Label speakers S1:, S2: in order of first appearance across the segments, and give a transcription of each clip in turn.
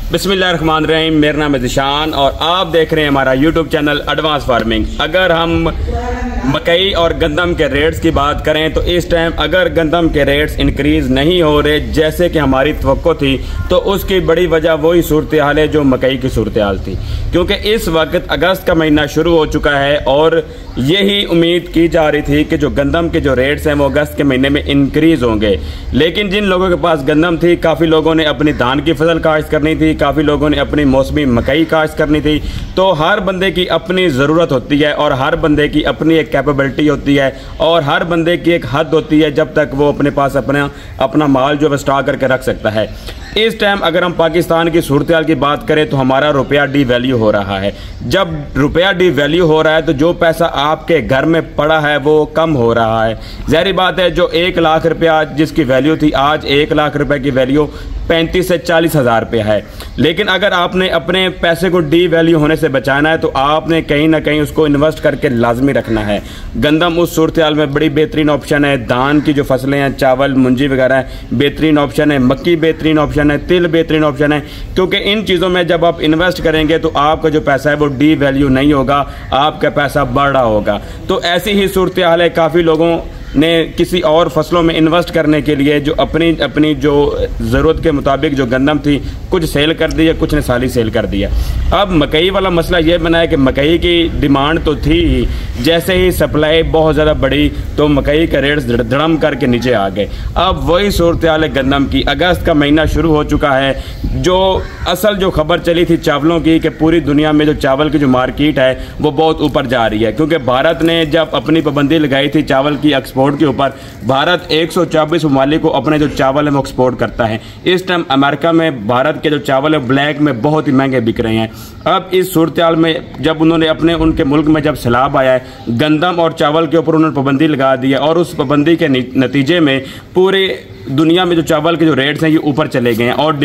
S1: बिस्मिल्लाहिर्रहमानिर्रहीम। मेरा नाम है ज़िशान और आप देख रहे हैं हमारा यूट्यूब चैनल एडवांस फार्मिंग। अगर हम मकई और गंदम के रेट्स की बात करें तो इस टाइम अगर गंदम के रेट्स इंक्रीज़ नहीं हो रहे जैसे कि हमारी तवक्को थी, तो उसकी बड़ी वजह वही सूरत हाल है जो मकई की सूरत हाल थी, क्योंकि इस वक्त अगस्त का महीना शुरू हो चुका है और यही उम्मीद की जा रही थी कि जो गंदम के जो रेट्स हैं वो अगस्त के महीने में इंक्रीज़ होंगे। लेकिन जिन लोगों के पास गंदम थी, काफ़ी लोगों ने अपनी धान की फसल काश्त करनी थी, काफ़ी लोगों ने अपनी मौसमी मकई काश्त करनी थी। तो हर बंदे की अपनी ज़रूरत होती है और हर बंदे की अपनी एक कैपेबिलिटी होती है और हर बंदे की एक हद होती है जब तक वो अपने पास अपना माल जो है स्टॉक करके रख सकता है। इस टाइम अगर हम पाकिस्तान की सूरत हाल की बात करें तो हमारा रुपया डी वैल्यू हो रहा है। जब रुपया डी वैल्यू हो रहा है तो जो पैसा आपके घर में पड़ा है वो कम हो रहा है। ज़ाहिर बात है, जो 1 लाख रुपया जिसकी वैल्यू थी, आज 1 लाख रुपए की वैल्यू 35 से 40 हज़ार रुपया है। लेकिन अगर आपने अपने पैसे को डी वैल्यू होने से बचाना है तो आपने कहीं ना कहीं उसको इन्वेस्ट करके लाजमी रखना है। गंदम उस सूरत हाल में बड़ी बेहतरीन ऑप्शन है, धान की जो फसलें हैं, चावल, मुंजी वगैरह बेहतरीन ऑप्शन है, मक्की बेहतरीन ऑप्शन है, तिल बेहतरीन ऑप्शन है, क्योंकि इन चीज़ों में जब आप इन्वेस्ट करेंगे तो आपका जो पैसा है वो डी वैल्यू नहीं होगा, आपका पैसा बढ़ रहा होगा। तो ऐसी ही सूरत हाल है, काफ़ी लोगों ने किसी और फसलों में इन्वेस्ट करने के लिए जो अपनी जो ज़रूरत के मुताबिक जो गंदम थी कुछ सेल कर दी है, कुछ ने साली सेल कर दिया। अब मकई वाला मसला ये बना है कि मकई की डिमांड तो थी ही, जैसे ही सप्लाई बहुत ज़्यादा बढ़ी तो मकई के रेट्स धड़म करके नीचे आ गए। अब वही सूरत हाल है गंदम की। अगस्त का महीना शुरू हो चुका है। जो असल जो खबर चली थी चावलों की कि पूरी दुनिया में जो चावल की जो मार्केट है वो बहुत ऊपर जा रही है, क्योंकि भारत ने जब अपनी पाबंदी लगाई थी चावल की एक्सपोर्ट के ऊपर, भारत 124 ममालिक को अपने जो चावल है वो एक्सपोर्ट करता है। इस टाइम अमेरिका में भारत के जो चावल है ब्लैक में बहुत ही महंगे बिक रहे हैं। अब इस सूरत हाल में जब उन्होंने उनके मुल्क में जब सैलाब आया है, गंदम और चावल के ऊपर उन्होंने पाबंदी लगा दी है और उस पाबंदी के नतीजे में पूरे दुनिया में जो चावल के जो रेट्स हैं ये ऊपर चले गए हैं और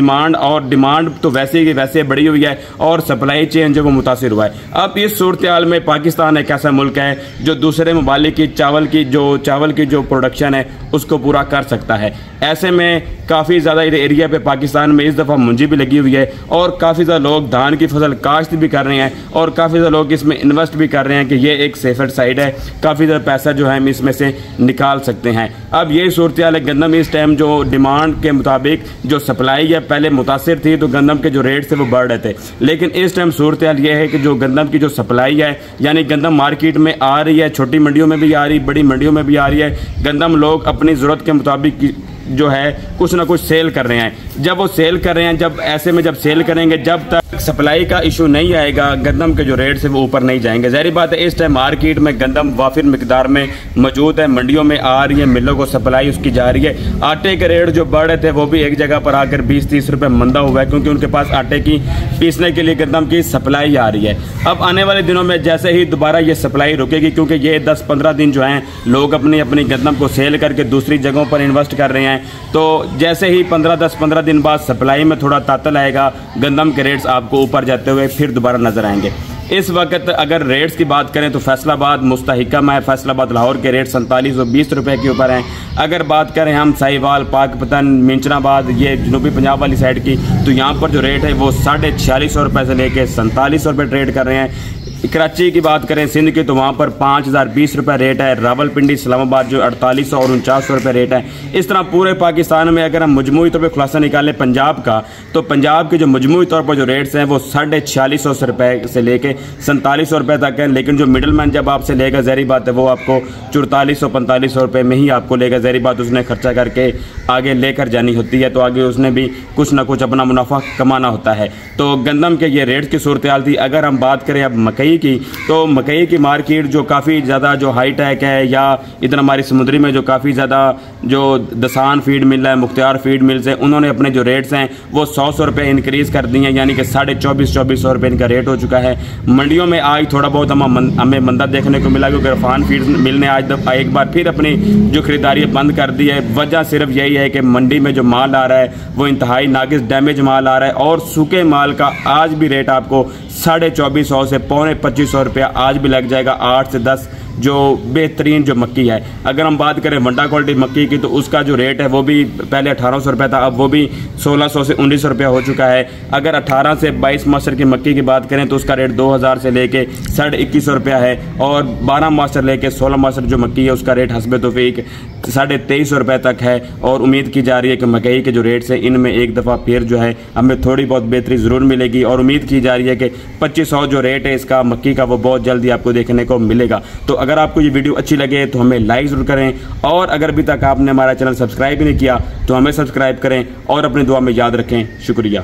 S1: डिमांड तो वैसे ही वैसे बढ़ी हुई है और सप्लाई चेन जो वो मुतासिर हुआ है। अब इस सूरत हाल में पाकिस्तान एक ऐसा मुल्क है जो दूसरे ममालिक की चावल की जो प्रोडक्शन है उसको पूरा कर सकता है। ऐसे में काफ़ी ज़्यादा एरिया पे पाकिस्तान में इस दफ़ा मुंजी भी लगी हुई है और काफ़ी ज़्यादा लोग धान की फसल काश्त भी कर रहे हैं और काफ़ी ज़्यादा लोग इसमें इन्वेस्ट भी कर रहे हैं कि ये एक सेफर साइड है, काफ़ी ज़्यादा पैसा जो है हम इसमें से निकाल सकते हैं। अब ये सूरत हाल है गंदम। इस टाइम जो डिमांड के मुताबिक जो सप्लाई है पहले मुतासिर थी तो गंदम के जो रेट थे वो बढ़ रहे थे, लेकिन इस टाइम सूरत हाल ये है कि जो गंदम की जो सप्लाई है यानी गंदम मार्केट में आ रही है, छोटी मंडियों में भी आ रही, बड़ी मंडियों में भी आ रही है। गंदम लोग अपनी ज़रूरत के मुताबिक जो है कुछ ना कुछ सेल कर रहे हैं। जब वो सेल कर रहे हैं, जब ऐसे में जब सेल करेंगे, जब तक सप्लाई का इशू नहीं आएगा गंदम के जो रेट्स है वो ऊपर नहीं जाएंगे। ज़ाहिर बात है इस टाइम मार्केट में गंदम वाफिर मिकदार में मौजूद है, मंडियों में आ रही है, मिलों को सप्लाई उसकी जा रही है। आटे के रेट जो बढ़ रहे थे वो भी एक जगह पर आकर 20-30 रुपये मंदा हुआ है, क्योंकि उनके पास आटे की पीसने के लिए गंदम की सप्लाई आ रही है। अब आने वाले दिनों में जैसे ही दोबारा ये सप्लाई रुकेगी, क्योंकि ये 10-15 दिन जो हैं लोग अपनी गंदम को सेल करके दूसरी जगहों पर इन्वेस्ट कर रहे हैं, तो जैसे ही 10-15 दिन बाद सप्लाई में थोड़ा तातल आएगा, गंदम के रेट्स आपको ऊपर जाते हुए फिर दोबारा नजर आएंगे। इस वक्त अगर रेट्स की बात करें तो फैसलाबाद मुस्तहिकम है, फैसलाबाद लाहौर के रेट 4720 रुपये के ऊपर हैं। अगर बात करें हम साहिवाल, पाकपतन, मिंचनाबाद, ये जनूबी पंजाब वाली साइड की, तो यहाँ पर जो रेट है वो 4650 रुपये से लेकर 4700 रुपये ट्रेड कर रहे हैं। कराची की बात करें सिंध की तो वहाँ पर 5020 रुपये रेट है। रावलपिंडी, इस्लामाबाद जो 4800 और 4900 रुपये रेट है। इस तरह पूरे पाकिस्तान में अगर हम मजमूई तौर पर खुलासा निकालें पंजाब का, तो पंजाब के जो मजमूई तौर पर जो रेट्स हैं वो 4650 रुपये से लेके 4700 रुपये तक हैं। लेकिन जो मिडल मैन जब आपसे लेगा, ज़ाहिर बात है वो आपको 4400-4500 रुपये में ही आपको लेगा। ज़ाहिर बात उसने खर्चा करके आगे लेकर जानी होती है, तो आगे उसने भी कुछ ना कुछ अपना मुनाफा कमाना होता है। तो गंदम के ये रेट की सूरत हाल थी। अगर हम बात करें अब मकई की, तो मकई की मार्केट जो काफ़ी ज़्यादा जो हाई टेक है, या इधर हमारी समुद्री में जो काफ़ी ज़्यादा जो दसान फीड मिल रहा है, मुख्तियार फीड मिल्स है, उन्होंने अपने जो रेट्स हैं वो 100 रुपये इंक्रीज़ कर दिए हैं, यानी कि 2450 रुपये इनका रेट हो चुका है। मंडियों में आज थोड़ा बहुत हमें मंदा देखने को मिला, क्योंकि इरफान फीड मिल ने आज एक बार फिर अपनी जो खरीदारी बंद कर दी है। वजह सिर्फ यही है कि मंडी में जो माल आ रहा है वो इंतहाई नाकिस डैमेज माल आ रहा है और सूखे माल का आज भी रेट आपको 2450 से 2500 रुपया आज भी लग जाएगा। 8 से 10 जो बेहतरीन जो मक्की है। अगर हम बात करें वंडा क्वालिटी मक्की की तो उसका जो रेट है वो भी पहले 1800 रुपये था, अब वो भी 1600 से 1900 रुपया हो चुका है। अगर 18 से 22 मास्टर की मक्की की बात करें तो उसका रेट 2000 से लेके 2150 रुपया है, और 12 मास्टर लेके 16 मास्टर जो मक्की है उसका रेट हस्बे तौफीक 2350 रुपये तक है। और उम्मीद की जा रही है कि मकई के जो रेट्स हैं इनमें एक दफ़ा फिर जो है हमें थोड़ी बहुत बेहतरी ज़रूर मिलेगी, और उम्मीद की जा रही है कि 2500 जो रेट है इसका मक्की का वो बहुत जल्दी आपको देखने को मिलेगा। तो अगर आपको ये वीडियो अच्छी लगे तो हमें लाइक ज़रूर करें, और अगर अभी तक आपने हमारा चैनल सब्सक्राइब नहीं किया तो हमें सब्सक्राइब करें और अपनी दुआ में याद रखें। शुक्रिया।